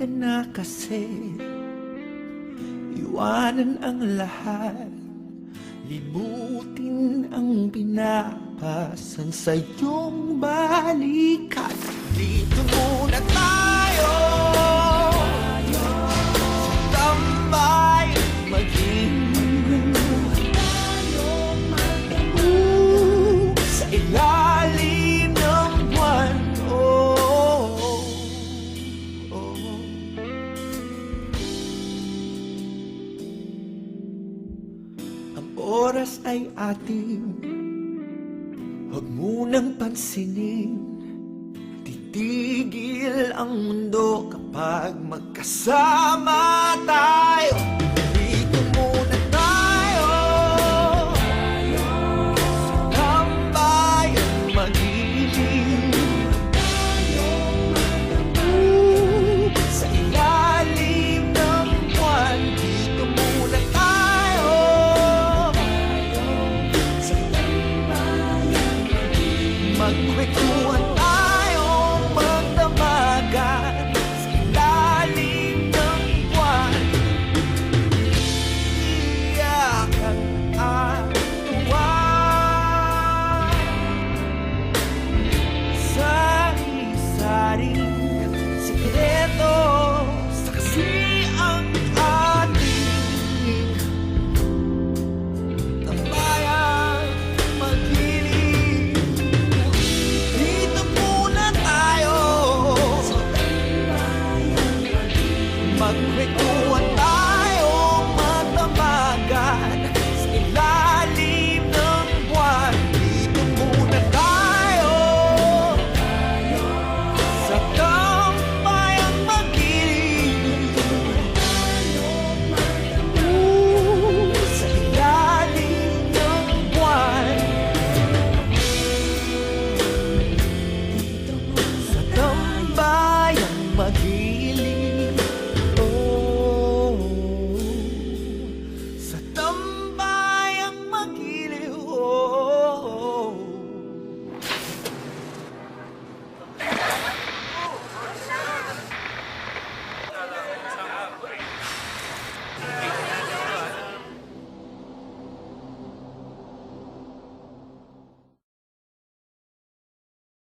ka na kasi. Iwanan ang lahat, limutin ang pinapasan sa iyong balikat. Dito muna tayo sa tambay, maging sa ilalim ng buwan. Ang oras ay ating huwag munang pansinin. Titigil ang mundo kapag magkasama tayo.